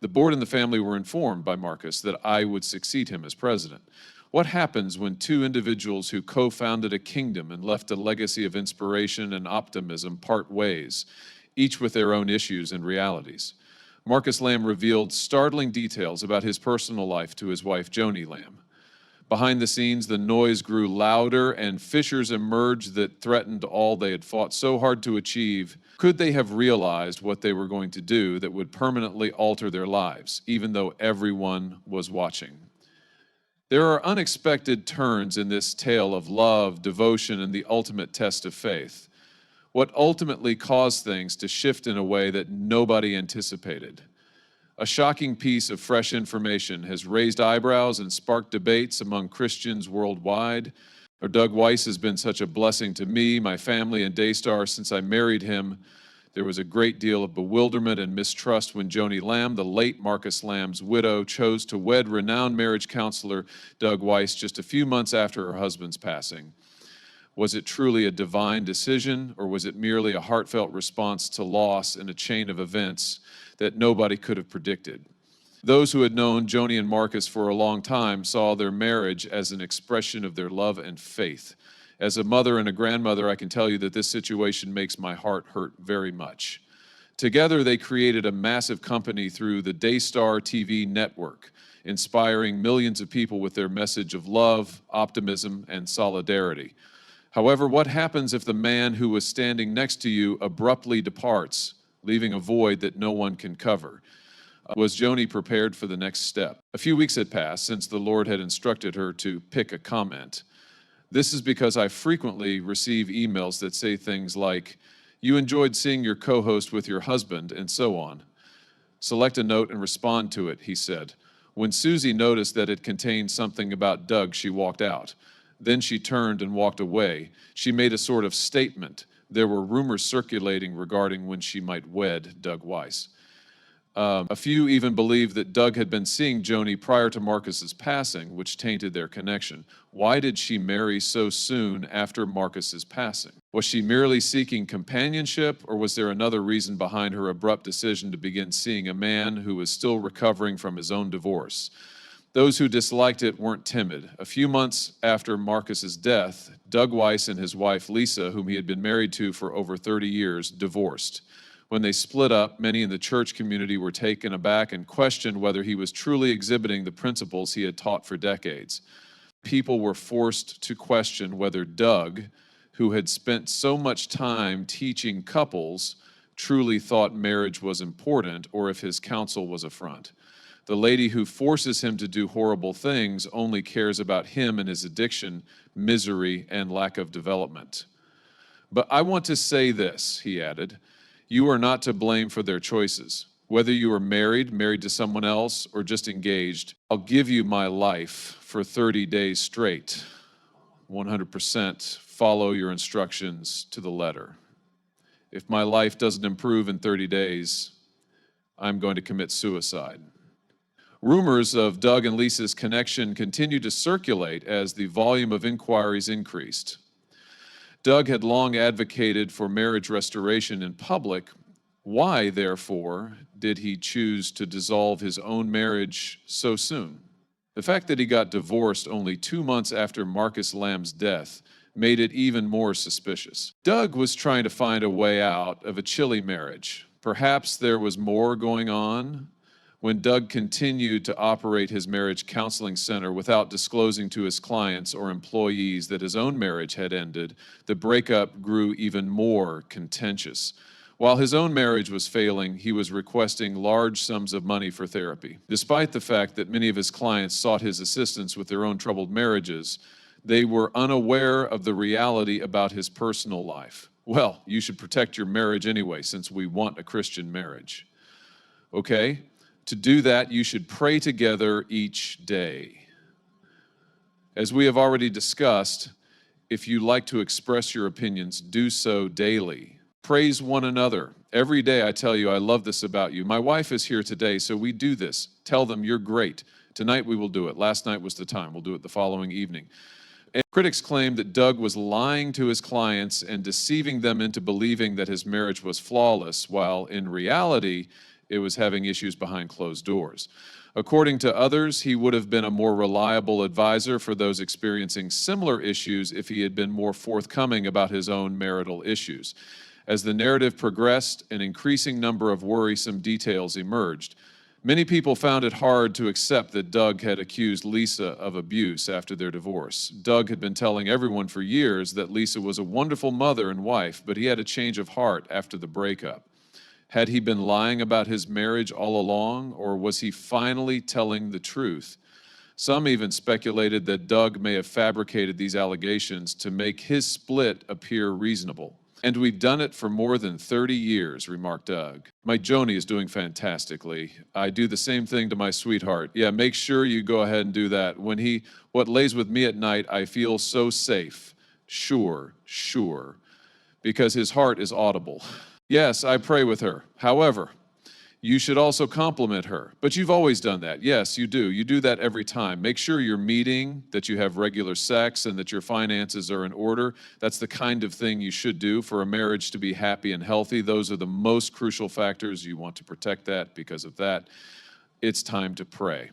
The board and the family were informed by Marcus that I would succeed him as president. What happens when two individuals who co-founded a kingdom and left a legacy of inspiration and optimism part ways, each with their own issues and realities? Marcus Lamb revealed startling details about his personal life to his wife, Joni Lamb. Behind the scenes, the noise grew louder and fissures emerged that threatened all they had fought so hard to achieve. Could they have realized what they were going to do that would permanently alter their lives, even though everyone was watching? There are unexpected turns in this tale of love, devotion, and the ultimate test of faith. What ultimately caused things to shift in a way that nobody anticipated? A shocking piece of fresh information has raised eyebrows and sparked debates among Christians worldwide. Doug Weiss has been such a blessing to me, my family, and Daystar since I married him. There was a great deal of bewilderment and mistrust when Joni Lamb, the late Marcus Lamb's widow, chose to wed renowned marriage counselor Doug Weiss just a few months after her husband's passing. Was it truly a divine decision, or was it merely a heartfelt response to loss in a chain of events that nobody could have predicted? Those who had known Joni and Marcus for a long time saw their marriage as an expression of their love and faith. As a mother and a grandmother, I can tell you that this situation makes my heart hurt very much. Together, they created a massive company through the Daystar TV network, inspiring millions of people with their message of love, optimism, and solidarity. However, what happens if the man who was standing next to you abruptly departs, leaving a void that no one can cover? Was Joni prepared for the next step? A few weeks had passed since the Lord had instructed her to pick a comment. This is because I frequently receive emails that say things like, "You enjoyed seeing your co-host with your husband," and so on. "Select a note and respond to it," he said. When Susie noticed that it contained something about Doug, she walked out. Then she turned and walked away. She made a sort of statement. There were rumors circulating regarding when she might wed Doug Weiss. A few even believed that Doug had been seeing Joni prior to Marcus's passing, which tainted their connection. Why did she marry so soon after Marcus's passing? Was she merely seeking companionship, or was there another reason behind her abrupt decision to begin seeing a man who was still recovering from his own divorce? Those who disliked it weren't timid. A few months after Marcus's death, Doug Weiss and his wife, Lisa, whom he had been married to for over 30 years, divorced. When they split up, many in the church community were taken aback and questioned whether he was truly exhibiting the principles he had taught for decades. People were forced to question whether Doug, who had spent so much time teaching couples, truly thought marriage was important, or if his counsel was a front. The lady who forces him to do horrible things only cares about him and his addiction, misery, and lack of development. But I want to say this, he added, you are not to blame for their choices. Whether you are married to someone else, or just engaged, I'll give you my life for 30 days straight. 100% follow your instructions to the letter. If my life doesn't improve in 30 days, I'm going to commit suicide. Rumors of Doug and Lisa's connection continued to circulate as the volume of inquiries increased. Doug had long advocated for marriage restoration in public. Why, therefore, did he choose to dissolve his own marriage so soon? The fact that he got divorced only 2 months after Marcus Lamb's death made it even more suspicious. Doug was trying to find a way out of a chilly marriage. Perhaps there was more going on. When Doug continued to operate his marriage counseling center without disclosing to his clients or employees that his own marriage had ended, the breakup grew even more contentious. While his own marriage was failing, he was requesting large sums of money for therapy. Despite the fact that many of his clients sought his assistance with their own troubled marriages, they were unaware of the reality about his personal life. Well, you should protect your marriage anyway, since we want a Christian marriage. Okay? To do that, you should pray together each day. As we have already discussed, if you like to express your opinions, do so daily. Praise one another. Every day I tell you, I love this about you. My wife is here today, so we do this. Tell them you're great. Tonight we will do it. Last night was the time. We'll do it the following evening. And critics claim that Doug was lying to his clients and deceiving them into believing that his marriage was flawless, while in reality, it was having issues behind closed doors. According to others, he would have been a more reliable advisor for those experiencing similar issues if he had been more forthcoming about his own marital issues. As the narrative progressed, an increasing number of worrisome details emerged. Many people found it hard to accept that Doug had accused Lisa of abuse after their divorce. Doug had been telling everyone for years that Lisa was a wonderful mother and wife, but he had a change of heart after the breakup. Had he been lying about his marriage all along, or was he finally telling the truth? Some even speculated that Doug may have fabricated these allegations to make his split appear reasonable. And we've done it for more than 30 years, remarked Doug. My Joni is doing fantastically. I do the same thing to my sweetheart. Yeah, make sure you go ahead and do that. What lays with me at night, I feel so safe. Sure, because his heart is audible. Yes, I pray with her. However, you should also compliment her. But you've always done that. Yes, you do. You do that every time. Make sure you're meeting, that you have regular sex, and that your finances are in order. That's the kind of thing you should do for a marriage to be happy and healthy. Those are the most crucial factors. You want to protect that. Because of that, it's time to pray.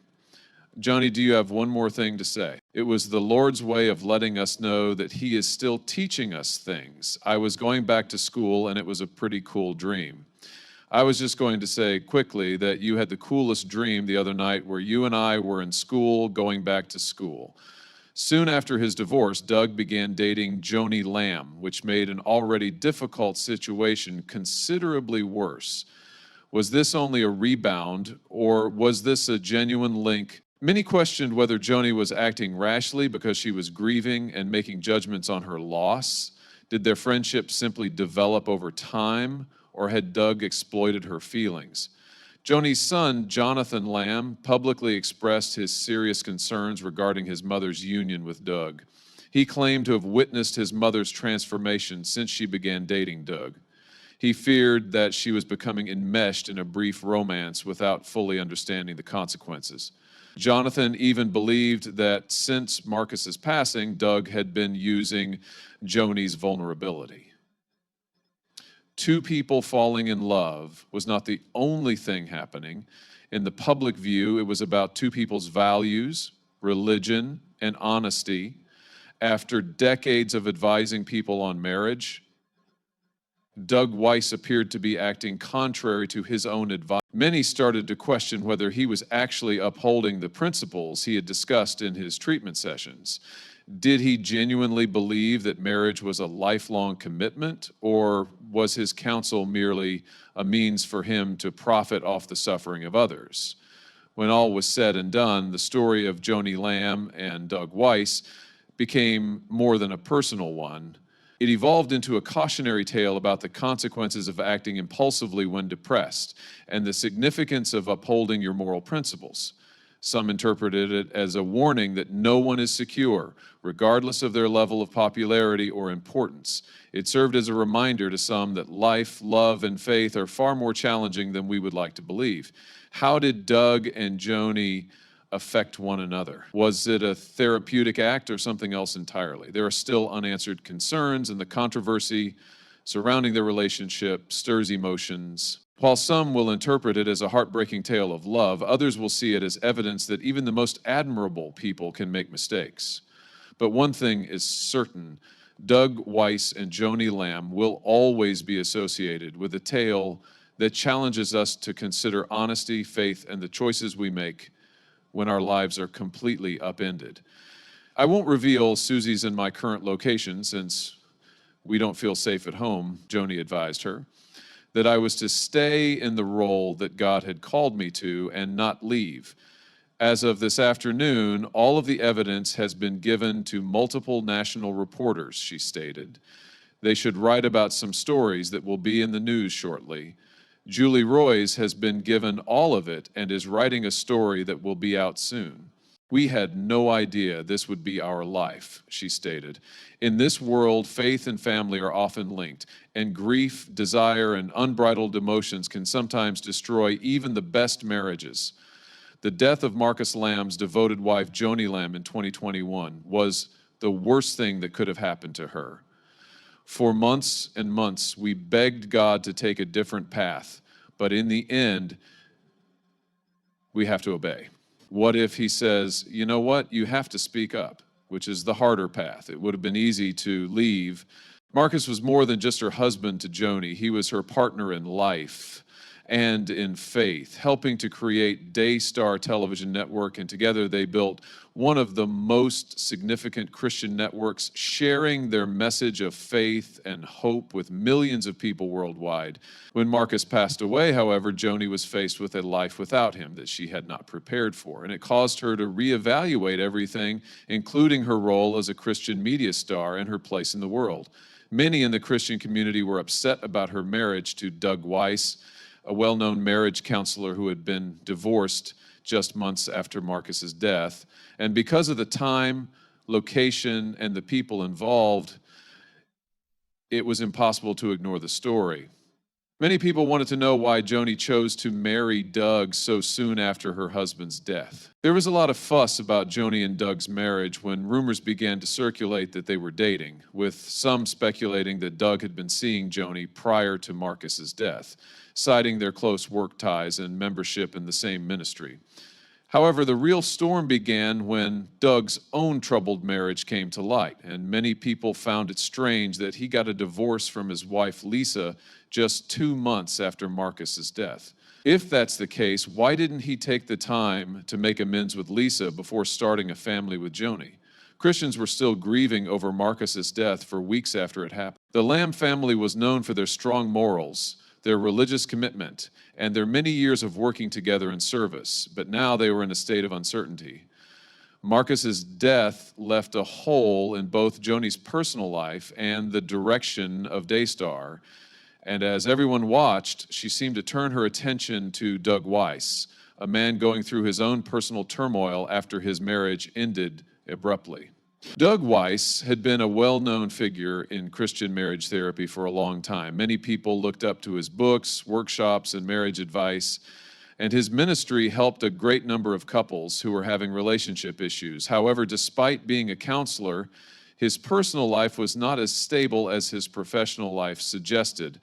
Joni, do you have one more thing to say? It was the Lord's way of letting us know that He is still teaching us things. I was going back to school, and it was a pretty cool dream. I was just going to say quickly that you had the coolest dream the other night where you and I were in school going back to school. Soon after his divorce, Doug began dating Joni Lamb, which made an already difficult situation considerably worse. Was this only a rebound, or was this a genuine link? Many questioned whether Joni was acting rashly because she was grieving and making judgments on her loss. Did their friendship simply develop over time, or had Doug exploited her feelings? Joni's son, Jonathan Lamb, publicly expressed his serious concerns regarding his mother's union with Doug. He claimed to have witnessed his mother's transformation since she began dating Doug. He feared that she was becoming enmeshed in a brief romance without fully understanding the consequences. Jonathan even believed that since Marcus's passing, Doug had been using Joni's vulnerability. Two people falling in love was not the only thing happening. In the public view, it was about two people's values, religion, and honesty. After decades of advising people on marriage, Doug Weiss appeared to be acting contrary to his own advice. Many started to question whether he was actually upholding the principles he had discussed in his treatment sessions. Did he genuinely believe that marriage was a lifelong commitment, or was his counsel merely a means for him to profit off the suffering of others? When all was said and done, the story of Joni Lamb and Doug Weiss became more than a personal one. It evolved into a cautionary tale about the consequences of acting impulsively when depressed and the significance of upholding your moral principles. Some interpreted it as a warning that no one is secure, regardless of their level of popularity or importance. It served as a reminder to some that life, love, and faith are far more challenging than we would like to believe. How did Doug and Joni affect one another? Was it a therapeutic act or something else entirely? There are still unanswered concerns, and the controversy surrounding their relationship stirs emotions. While some will interpret it as a heartbreaking tale of love, others will see it as evidence that even the most admirable people can make mistakes. But one thing is certain: Doug Weiss and Joni Lamb will always be associated with a tale that challenges us to consider honesty, faith, and the choices we make when our lives are completely upended. I won't reveal Susie's and my current location since we don't feel safe at home, Joni advised her, that I was to stay in the role that God had called me to and not leave. As of this afternoon, all of the evidence has been given to multiple national reporters, she stated. They should write about some stories that will be in the news shortly. Julie Roys has been given all of it and is writing a story that will be out soon. We had no idea this would be our life, she stated. In this world, faith and family are often linked, and grief, desire, and unbridled emotions can sometimes destroy even the best marriages. The death of Marcus Lamb's devoted wife, Joni Lamb, in 2021 was the worst thing that could have happened to her. For months and months, we begged God to take a different path, but in the end, we have to obey? What if he says, you know what, you have to speak up, which is the harder path? It would have been easy to leave. Marcus was more than just her husband to Joni. He was her partner in life and in faith, helping to create Daystar Television Network, and together they built one of the most significant Christian networks, sharing their message of faith and hope with millions of people worldwide. When Marcus passed away, however, Joni was faced with a life without him that she had not prepared for, and it caused her to reevaluate everything, including her role as a Christian media star and her place in the world. Many in the Christian community were upset about her marriage to Doug Weiss, a well-known marriage counselor who had been divorced just months after Marcus's death. And because of the time, location, and the people involved, it was impossible to ignore the story. Many people wanted to know why Joni chose to marry Doug so soon after her husband's death. There was a lot of fuss about Joni and Doug's marriage when rumors began to circulate that they were dating, with some speculating that Doug had been seeing Joni prior to Marcus's death, citing their close work ties and membership in the same ministry. However, the real storm began when Doug's own troubled marriage came to light, and many people found it strange that he got a divorce from his wife, Lisa, just 2 months after Marcus's death. If that's the case, why didn't he take the time to make amends with Lisa before starting a family with Joni? Christians were still grieving over Marcus's death for weeks after it happened. The Lamb family was known for their strong morals, their religious commitment, and their many years of working together in service, but now they were in a state of uncertainty. Marcus's death left a hole in both Joni's personal life and the direction of Daystar, and as everyone watched, she seemed to turn her attention to Doug Weiss, a man going through his own personal turmoil after his marriage ended abruptly. Doug Weiss had been a well-known figure in Christian marriage therapy for a long time. Many people looked up to his books, workshops, and marriage advice, and his ministry helped a great number of couples who were having relationship issues. However, despite being a counselor, his personal life was not as stable as his professional life suggested.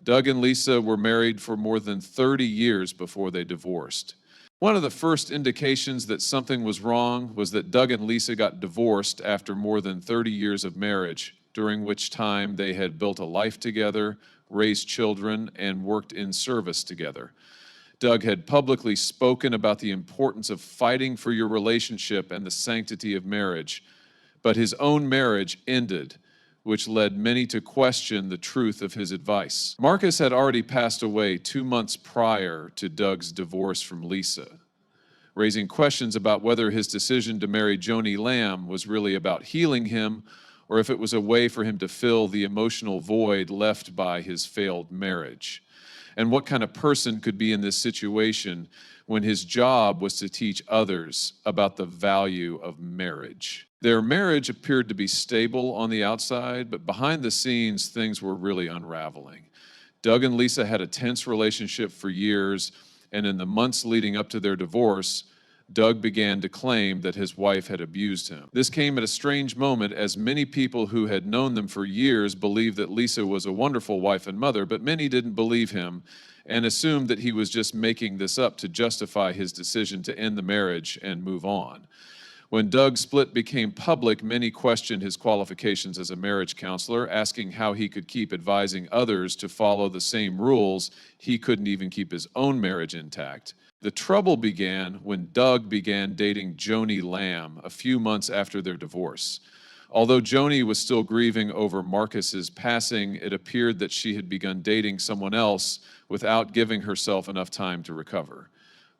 Doug and Lisa were married for more than 30 years before they divorced. One of the first indications that something was wrong was that Doug and Lisa got divorced after more than 30 years of marriage, during which time they had built a life together, raised children, and worked in service together. Doug had publicly spoken about the importance of fighting for your relationship and the sanctity of marriage, but his own marriage ended, which led many to question the truth of his advice. Marcus had already passed away 2 months prior to Doug's divorce from Lisa, raising questions about whether his decision to marry Joni Lamb was really about healing him, or if it was a way for him to fill the emotional void left by his failed marriage. And what kind of person could be in this situation when his job was to teach others about the value of marriage? Their marriage appeared to be stable on the outside, but behind the scenes, things were really unraveling. Doug and Lisa had a tense relationship for years, and in the months leading up to their divorce, Doug began to claim that his wife had abused him. This came at a strange moment, as many people who had known them for years believed that Lisa was a wonderful wife and mother, but many didn't believe him and assumed that he was just making this up to justify his decision to end the marriage and move on. When Doug's split became public, many questioned his qualifications as a marriage counselor, asking how he could keep advising others to follow the same rules he couldn't even keep his own marriage intact. The trouble began when Doug began dating Joni Lamb a few months after their divorce. Although Joni was still grieving over Marcus's passing, it appeared that she had begun dating someone else without giving herself enough time to recover.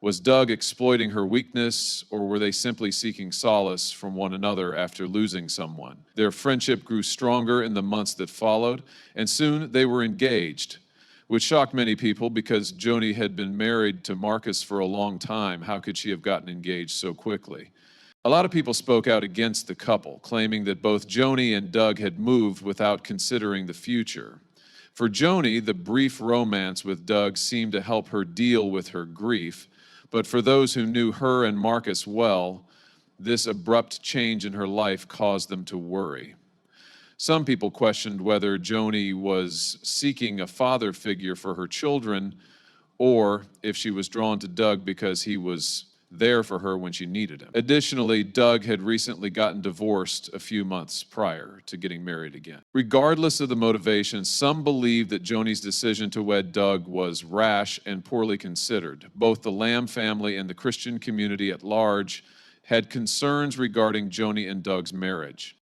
Was Doug exploiting her weakness, or were they simply seeking solace from one another after losing someone? Their friendship grew stronger in the months that followed, and soon they were engaged, which shocked many people because Joni had been married to Marcus for a long time. How could she have gotten engaged so quickly? A lot of people spoke out against the couple, claiming that both Joni and Doug had moved without considering the future. For Joni, the brief romance with Doug seemed to help her deal with her grief, but for those who knew her and Marcus well, this abrupt change in her life caused them to worry. Some people questioned whether Joni was seeking a father figure for her children, or if she was drawn to Doug because he was there for her when she needed him. Additionally, Doug had recently gotten divorced a few months prior to getting married again. Regardless of the motivation, some believe that Joni's decision to wed Doug was rash and poorly considered. Both the Lamb family and the Christian community at large had concerns regarding Joni and Doug's marriage.